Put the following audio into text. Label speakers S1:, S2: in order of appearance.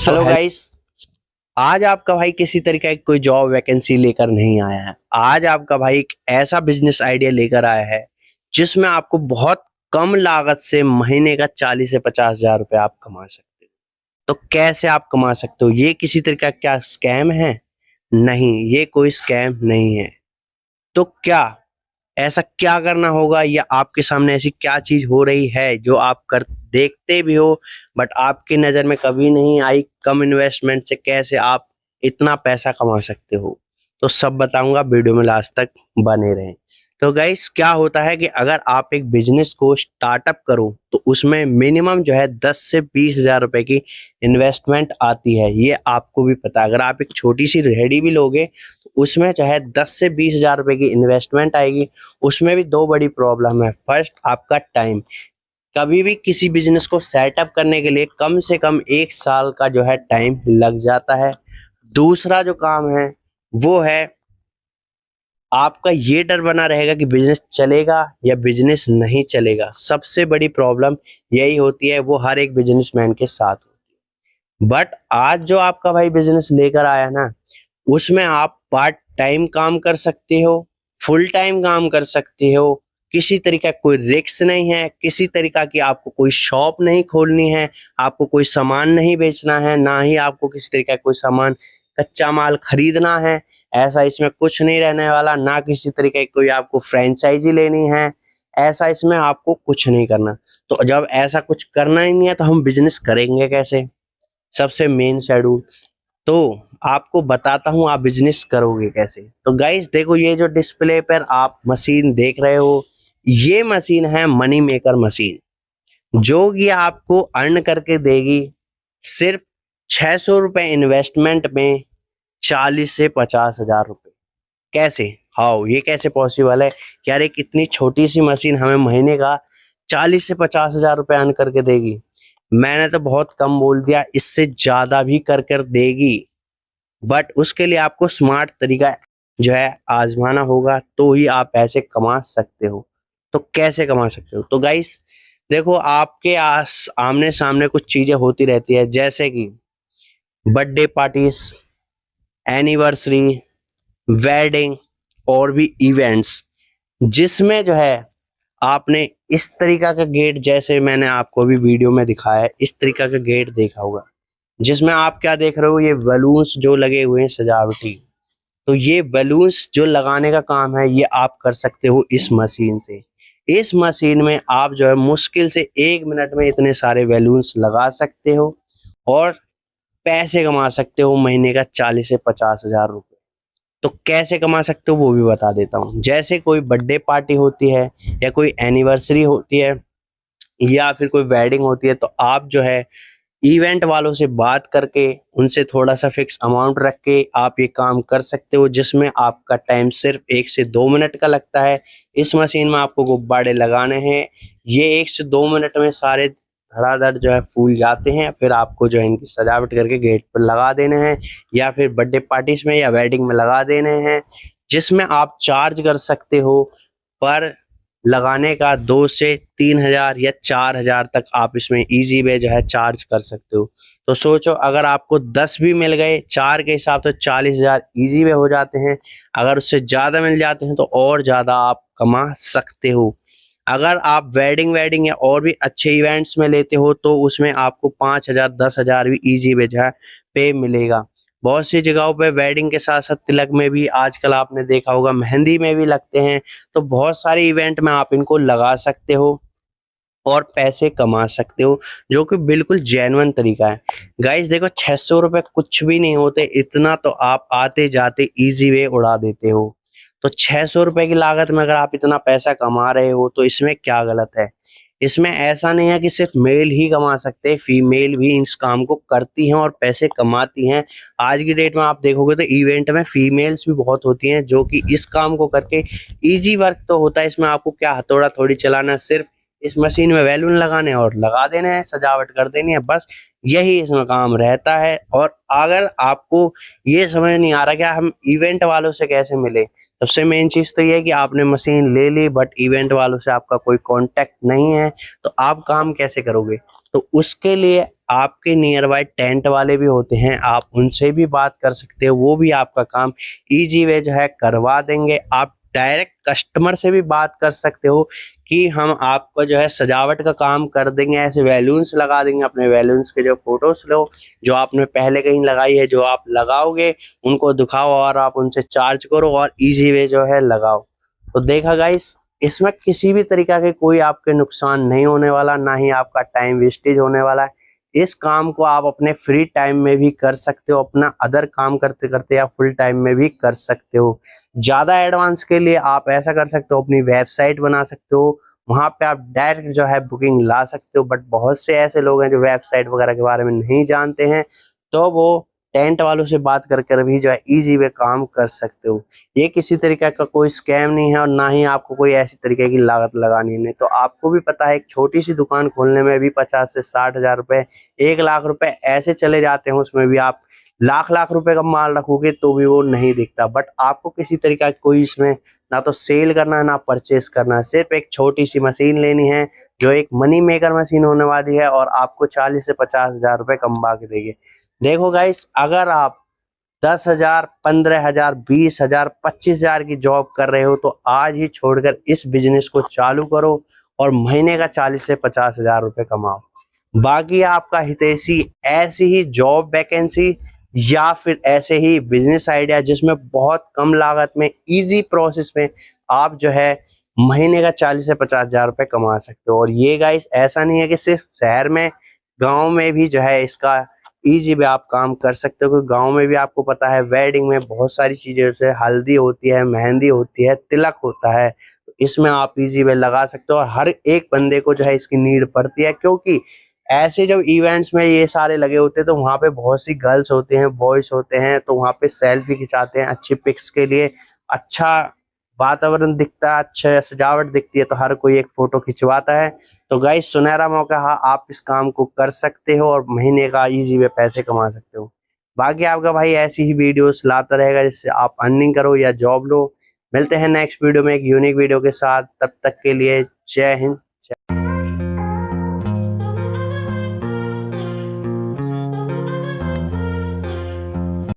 S1: Hello guys, आज आपका भाई किसी तरीके की कोई जॉब वैकेंसी लेकर नहीं आया है। आज आपका भाई एक ऐसा बिजनेस आइडिया लेकर आया है जिसमें आपको बहुत कम लागत से महीने का 40 से 50 हजार रुपए आप कमा सकते हो। तो कैसे आप कमा सकते हो? ये किसी तरीके का क्या स्कैम है? नहीं, ये कोई स्कैम नहीं है। तो क्या ऐसा क्या करना होगा, या आपके सामने ऐसी क्या चीज हो रही है जो आप कर देखते भी हो बट आपकी नजर में कभी नहीं आई? कम इन्वेस्टमेंट से कैसे आप इतना पैसा कमा सकते हो, तो सब बताऊंगा। वीडियो में लास्ट तक बने रहें। तो गाइस, क्या होता है कि अगर आप एक बिजनेस को स्टार्टअप करो तो उसमें मिनिमम जो है 10 से 20 हजार रुपए की इन्वेस्टमेंट आती है। ये आपको भी पता है। अगर आप एक छोटी सी रेहड़ी भी लोगे तो उसमें जो है 10 से 20 हजार रुपए की इन्वेस्टमेंट आएगी। उसमें भी दो बड़ी प्रॉब्लम है। फर्स्ट, आपका टाइम। कभी भी किसी बिजनेस को सेटअप करने के लिए कम से कम 1 साल का जो है टाइम लग जाता है। दूसरा जो काम है वो है, आपका ये डर बना रहेगा कि बिजनेस चलेगा या बिजनेस नहीं चलेगा। सबसे बड़ी प्रॉब्लम यही होती है, वो हर एक बिजनेसमैन के साथ होती है। बट आज जो आपका भाई बिजनेस लेकर आया ना, उसमें आप पार्ट टाइम काम कर सकते हो, फुल टाइम काम कर सकते हो। किसी तरीका का कोई रिस्क नहीं है, किसी तरीका की आपको कोई शॉप नहीं खोलनी है, आपको कोई सामान नहीं बेचना है, ना ही आपको किसी तरीका का कोई सामान कच्चा माल खरीदना है। ऐसा इसमें कुछ नहीं रहने वाला। ना किसी तरीके की कोई आपको फ्रेंचाइजी लेनी है। ऐसा इसमें आपको कुछ नहीं करना। तो जब ऐसा कुछ करना ही नहीं है तो हम बिजनेस करेंगे कैसे? सबसे मेन शेड्यूल तो आपको बताता हूँ, आप बिजनेस करोगे कैसे। तो गाइस देखो, ये जो डिस्प्ले पर आप मशीन देख रहे हो, ये मशीन है मनी मेकर मशीन, जो कि आपको अर्न करके देगी सिर्फ 600 रुपए इन्वेस्टमेंट में 40 से 50 हजार रुपए। कैसे? हाउ, ये कैसे पॉसिबल है कि यार एक इतनी छोटी सी मशीन हमें महीने का 40 से 50 हजार रुपए अर्न करके देगी? मैंने तो बहुत कम बोल दिया, इससे ज्यादा भी कर देगी। बट उसके लिए आपको स्मार्ट तरीका जो है आजमाना होगा, तो ही आप पैसे कमा सकते हो। तो कैसे कमा सकते हो? तो गाइस देखो, आपके आमने सामने कुछ चीजें होती रहती है, जैसे कि बर्थडे पार्टीज, एनिवर्सरी, वेडिंग और भी इवेंट्स, जिसमें जो है आपने इस तरीका का गेट, जैसे मैंने आपको अभी वीडियो में दिखाया है, इस तरीका का गेट देखा होगा, जिसमें आप क्या देख रहे हो, ये बलून्स जो लगे हुए हैं सजावटी। तो ये बलून्स जो लगाने का काम है, ये आप कर सकते हो इस मशीन से। इस मशीन में आप जो है मुश्किल से 1 मिनट में इतने सारे बलून्स लगा सकते हो और पैसे कमा सकते हो महीने का 40 से 50 हजार रुपए। तो कैसे कमा सकते हो वो भी बता देता हूँ। जैसे कोई बर्थडे पार्टी होती है, या कोई एनिवर्सरी होती है, या फिर कोई वेडिंग होती है, तो आप जो है इवेंट वालों से बात करके उनसे थोड़ा सा फिक्स अमाउंट रख के आप ये काम कर सकते हो, जिसमें आपका टाइम सिर्फ 1 से 2 मिनट का लगता है। इस मशीन में आपको गुब्बारे लगाने हैं। ये 1 से 2 मिनट में सारे धड़ाधड़ जो है फूल जाते हैं। फिर आपको जो है इनकी सजावट करके गेट पर लगा देने हैं, या फिर बर्थडे पार्टीज में या वेडिंग में लगा देने हैं, जिसमें आप चार्ज कर सकते हो पर लगाने का 2 से 3 हजार या 4 हजार तक आप इसमें इजी वे जो है चार्ज कर सकते हो। तो सोचो, अगर आपको 10 भी मिल गए 4 के हिसाब से 40 हजार इजी वे हो जाते हैं। अगर उससे ज्यादा मिल जाते हैं तो और ज्यादा आप कमा सकते हो। अगर आप वेडिंग या और भी अच्छे इवेंट्स में लेते हो तो उसमें आपको 5 हजार 10 हजार भी इजी वे जो है पे मिलेगा। बहुत सी जगहों पे वेडिंग के साथ साथ तिलक में भी आजकल आपने देखा होगा, मेहंदी में भी लगते हैं। तो बहुत सारे इवेंट में आप इनको लगा सकते हो और पैसे कमा सकते हो, जो कि बिल्कुल जेन्युइन तरीका है। गाइस देखो, 600 रुपए कुछ भी नहीं होते। इतना तो आप आते जाते इजी वे उड़ा देते हो। तो 600 रुपए की लागत में अगर आप इतना पैसा कमा रहे हो तो इसमें क्या गलत है? इसमें ऐसा नहीं है कि सिर्फ मेल ही कमा सकते हैं, फीमेल भी इस काम को करती हैं और पैसे कमाती हैं। आज की डेट में आप देखोगे तो इवेंट में फीमेल्स भी बहुत होती हैं, जो कि इस काम को करके, इजी वर्क तो होता है इसमें, आपको क्या हथौड़ा थोड़ी चलाना, सिर्फ इस मशीन में बैलून लगाने और लगा देने हैं, सजावट कर देनी है, बस यही इसमें काम रहता है। और अगर आपको ये समझ नहीं आ रहा कि हम इवेंट वालों से कैसे मिले, सबसे मेन चीज तो ये है कि आपने मशीन ले ली बट इवेंट वालों से आपका कोई कांटेक्ट नहीं है, तो आप काम कैसे करोगे? तो उसके लिए आपके नियर बाय टेंट वाले भी होते हैं, आप उनसे भी बात कर सकते हो, वो भी आपका काम इजी वे जो है करवा देंगे। आप डायरेक्ट कस्टमर से भी बात कर सकते हो कि हम आपको जो है सजावट का काम कर देंगे, ऐसे बैलून्स लगा देंगे। अपने बैलून्स के जो फोटोज लो, जो आपने पहले कहीं लगाई है, जो आप लगाओगे उनको दिखाओ और आप उनसे चार्ज करो और इजी वे जो है लगाओ। तो देखा गाइस, इसमें किसी भी तरीका के कोई आपके नुकसान नहीं होने वाला, ना ही आपका टाइम वेस्टेज होने वाला है। इस काम को आप अपने फ्री टाइम में भी कर सकते हो, अपना अदर काम करते करते या फुल टाइम में भी कर सकते हो। ज्यादा एडवांस के लिए आप ऐसा कर सकते हो, अपनी वेबसाइट बना सकते हो, वहां पे आप डायरेक्ट जो है बुकिंग ला सकते हो। बट बहुत से ऐसे लोग हैं जो वेबसाइट वगैरह के बारे में नहीं जानते हैं, तो वो टेंट वालों से बात कर भी जो है इजी वे काम कर सकते हो। ये किसी तरीके का कोई स्कैम नहीं है और ना ही आपको कोई ऐसी तरीके की लागत लगानी नहीं। तो आपको भी पता है, एक छोटी सी दुकान खोलने में भी 50 से 60 हजार रुपए, 1 लाख रुपए ऐसे चले जाते हैं। उसमें भी आप लाख लाख रुपए का माल रखोगे तो भी वो नहीं दिखता। बट आपको किसी तरीका कोई इसमें ना तो सेल करना है ना परचेस करना है, सिर्फ एक छोटी सी मशीन लेनी है जो एक मनी मेकर मशीन होने वाली है और आपको 40 से 50 हजार रुपए कमा के देगी। देखो गाइस, अगर आप 10 हजार, 15 हजार, 20 हजार, 25 हजार की जॉब कर रहे हो तो आज ही छोड़कर इस बिजनेस को चालू करो और महीने का 40 से 50 हजार रुपए कमाओ। बाकी आपका हितैषी ऐसी ही जॉब वैकेंसी या फिर ऐसे ही बिजनेस आइडिया जिसमें बहुत कम लागत में इजी प्रोसेस में आप जो है महीने का 40 से 50 हजार रुपए कमा सकते हो। और ये गाइस ऐसा नहीं है कि सिर्फ शहर में, गांव में भी जो है इसका इजी वे आप काम कर सकते हो। क्योंकि गांव में भी आपको पता है वेडिंग में बहुत सारी चीजें, जैसे हल्दी होती है, मेहंदी होती है, तिलक होता है, तो इसमें आप इजी वे लगा सकते हो। और हर एक बंदे को जो है इसकी नीड पड़ती है, क्योंकि ऐसे जब इवेंट्स में ये सारे लगे होते हैं तो वहाँ पे बहुत सी गर्ल्स होते हैं, बॉयज होते हैं, तो वहाँ पे सेल्फी खिंचाते हैं अच्छी पिक्स के लिए। अच्छा वातावरण दिखता है, अच्छा सजावट दिखती है, तो हर कोई एक फोटो खिंचवाता है। तो गाइस, सुनहरा मौका है, आप इस काम को कर सकते हो और महीने का इजी वे पैसे कमा सकते हो। बाकी आपका भाई ऐसी ही वीडियोस लाता रहेगा जिससे आप अर्निंग करो या जॉब लो। मिलते हैं नेक्स्ट वीडियो में एक यूनिक वीडियो के साथ, तब तक के लिए जय हिंद।